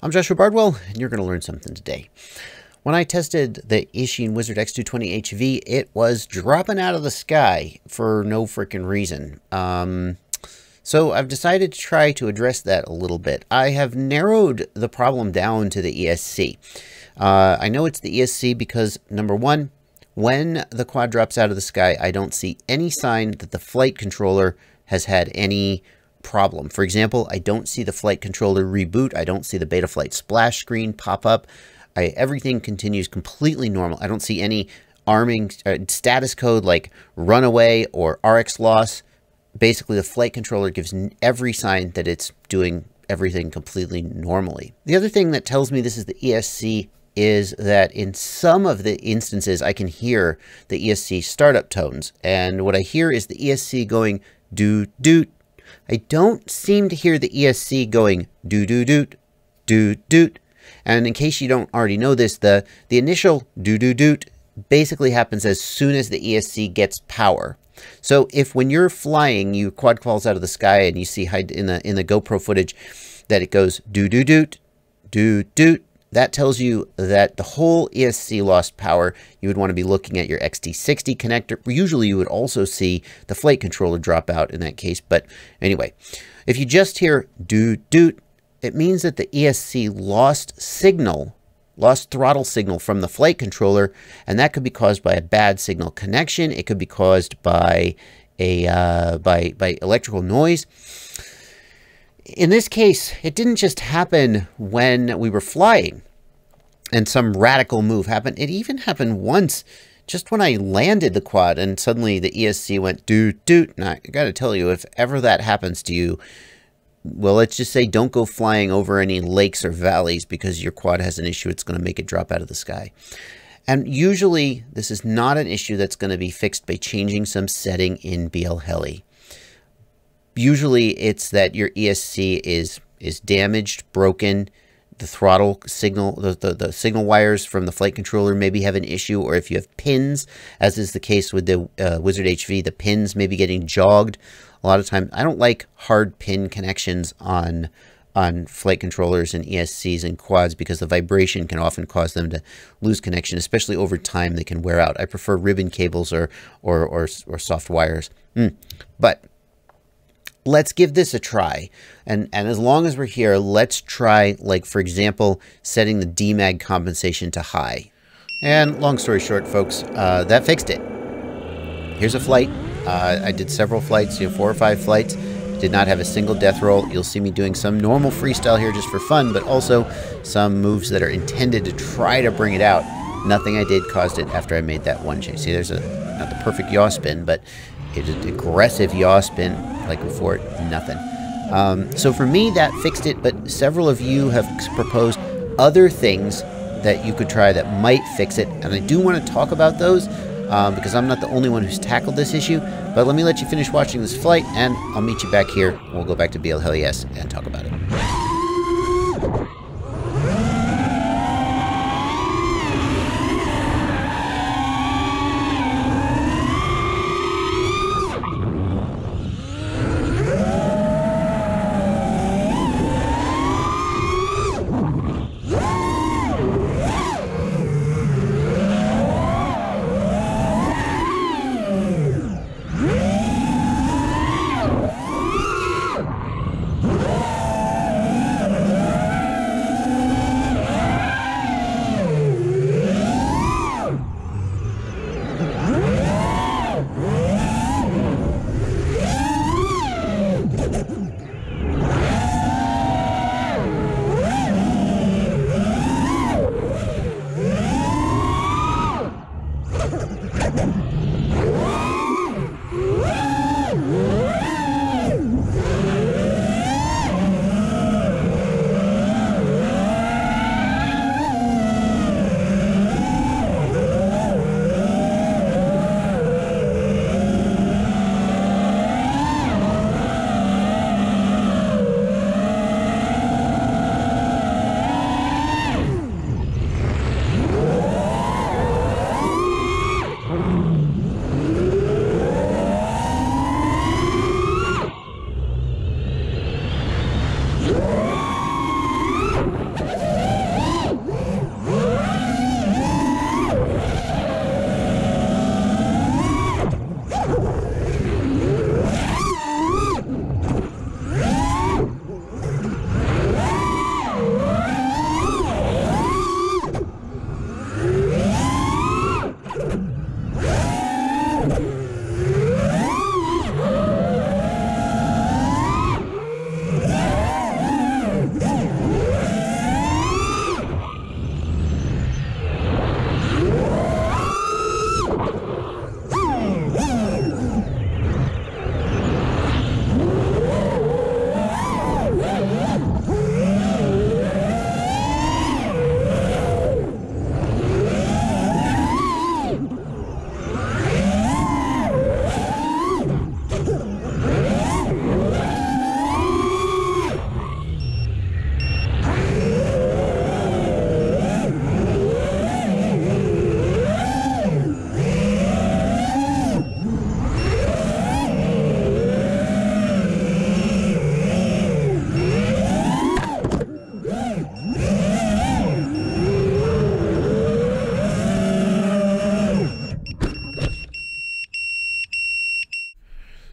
I'm Joshua Bardwell, and you're going to learn something today. When I tested the Ishin Wizard X220HV, it was dropping out of the sky for no freaking reason. So I've decided to try to address that a little bit. I have narrowed the problem down to the ESC. I know it's the ESC because, number one, when the quad drops out of the sky, I don't see any sign that the flight controller has had any problem. For example, I don't see the flight controller reboot. I don't see the Betaflight splash screen pop up. Everything continues completely normal. I don't see any arming status code like runaway or RX loss. Basically, the flight controller gives every sign that it's doing everything completely normally. The other thing that tells me this is the ESC is that in some of the instances, I can hear the ESC startup tones. And what I hear is the ESC going doot-doot. I don't seem to hear the ESC going doot-doot-doot, doot-doot. And in case you don't already know this, the initial doot-doot-doot basically happens as soon as the ESC gets power. So if when you're flying, your quad falls out of the sky and you see in the GoPro footage that it goes doot-doot-doot, doot-doot, that tells you that the whole ESC lost power. You would want to be looking at your XT60 connector. Usually you would also see the flight controller drop out in that case. But anyway, if you just hear doot doot, it means that the ESC lost throttle signal from the flight controller, and that could be caused by a bad signal connection. It could be caused by by electrical noise. In this case, it didn't just happen when we were flying and some radical move happened. It even happened once just when I landed the quad and suddenly the ESC went doot doot. Now, I got to tell you, if ever that happens to you, well, let's just say don't go flying over any lakes or valleys because your quad has an issue. It's going to make it drop out of the sky. And usually this is not an issue that's going to be fixed by changing some setting in BL Heli. Usually it's that your ESC is damaged, broken, the throttle signal, the signal wires from the flight controller maybe have an issue, or if you have pins, as is the case with the Wizard HV, the pins may be getting jogged. A lot of times, I don't like hard pin connections on flight controllers and ESCs and quads because the vibration can often cause them to lose connection, especially over time. They can wear out. I prefer ribbon cables or soft wires. But let's give this a try. And as long as we're here, let's try, like, for example, setting the DMAG compensation to high. And long story short, folks, that fixed it. Here's a flight. I did several flights, 4 or 5 flights. Did not have a single death roll. You'll see me doing some normal freestyle here just for fun, but also some moves that are intended to try to bring it out. Nothing I did caused it after I made that one chase. See, there's not the perfect yaw spin, but it's an aggressive yaw spin like before, nothing. So for me, that fixed it, but several of you have proposed other things that you could try that might fix it, and I do want to talk about those because I'm not the only one who's tackled this issue. But let me let you finish watching this flight, and I'll meet you back here. We'll go back to BL Heli S and talk about it.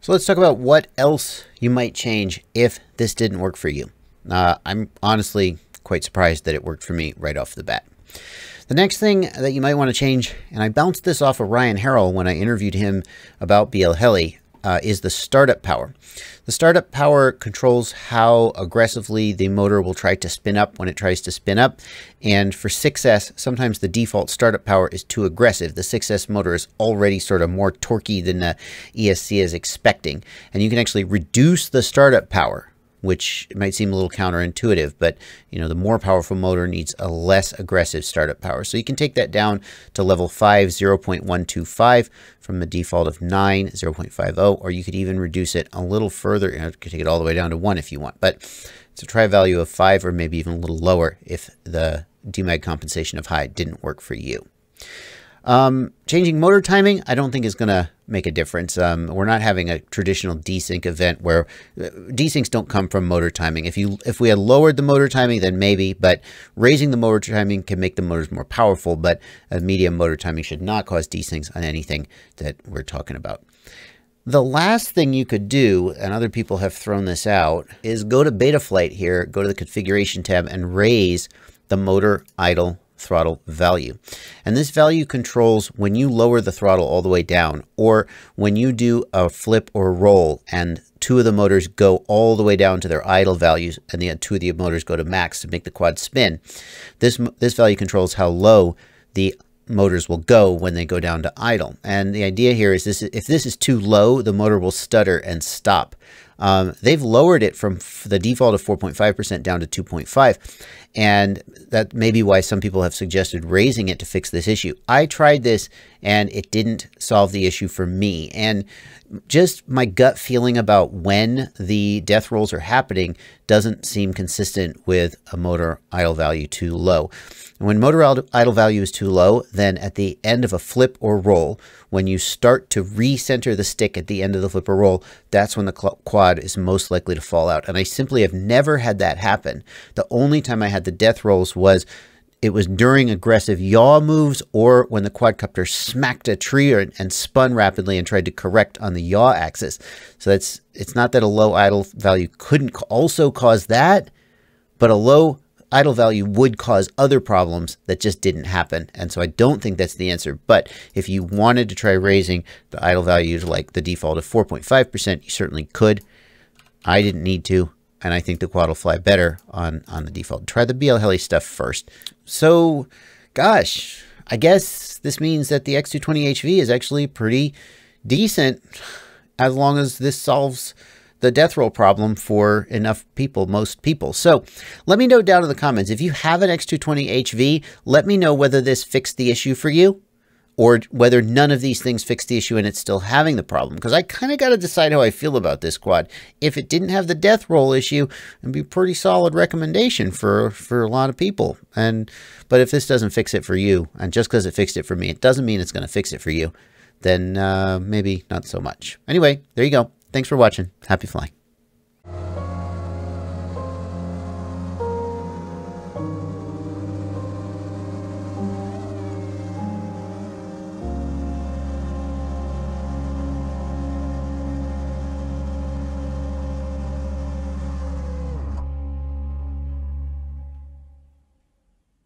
So let's talk about what else you might change if this didn't work for you. I'm honestly quite surprised that it worked for me right off the bat. The next thing that you might want to change, and I bounced this off of Ryan Harrell when I interviewed him about BL Heli, is the startup power. The startup power controls how aggressively the motor will try to spin up when it tries to spin up. And for 6S, sometimes the default startup power is too aggressive. The 6S motor is already sort of more torquey than the ESC is expecting. And you can actually reduce the startup power, which might seem a little counterintuitive, but you know, the more powerful motor needs a less aggressive startup power. So you can take that down to level 5, 0.125 from the default of 9, 0.50, or you could even reduce it a little further. You could take it all the way down to 1 if you want, but it's a try value of 5 or maybe even a little lower if the demag compensation of high didn't work for you. Changing motor timing, I don't think is going to make a difference. We're not having a traditional desync event where desyncs don't come from motor timing. If we had lowered the motor timing, then maybe, but raising the motor timing can make the motors more powerful, but a medium motor timing should not cause desyncs on anything that we're talking about. The last thing you could do, and other people have thrown this out, is go to Betaflight here, go to the configuration tab and raise the motor idle throttle value. And this value controls when you lower the throttle all the way down, or when you do a flip or roll and two of the motors go all the way down to their idle values and the two of the motors go to max to make the quad spin. This value controls how low the motors will go when they go down to idle. And the idea here is if this is too low, the motor will stutter and stop. They've lowered it from the default of 4.5% down to 2.5%. And that may be why some people have suggested raising it to fix this issue. I tried this and it didn't solve the issue for me. And just my gut feeling about when the death rolls are happening doesn't seem consistent with a motor idle value too low. And when motor idle value is too low, then at the end of a flip or roll, when you start to recenter the stick at the end of the flip or roll, that's when the quad is most likely to fall out. And I simply have never had that happen. The only time I had the death rolls was during aggressive yaw moves or when the quadcopter smacked a tree and spun rapidly and tried to correct on the yaw axis. So it's not that a low idle value couldn't also cause that, but a low idle value would cause other problems that just didn't happen. And so I don't think that's the answer. But if you wanted to try raising the idle value to like the default of 4.5%, you certainly could. I didn't need to. And I think the quad will fly better on the default. Try the BL Heli stuff first. So, gosh, I guess this means that the X220HV is actually pretty decent as long as this solves the death roll problem for enough people, most people. So let me know down in the comments, if you have an X220HV, let me know whether this fixed the issue for you or whether none of these things fixed the issue and it's still having the problem. Because I kind of got to decide how I feel about this quad. If it didn't have the death roll issue, it'd be a pretty solid recommendation for a lot of people. But if this doesn't fix it for you, and just because it fixed it for me, it doesn't mean it's going to fix it for you, then maybe not so much. Anyway, there you go. Thanks for watching. Happy flying.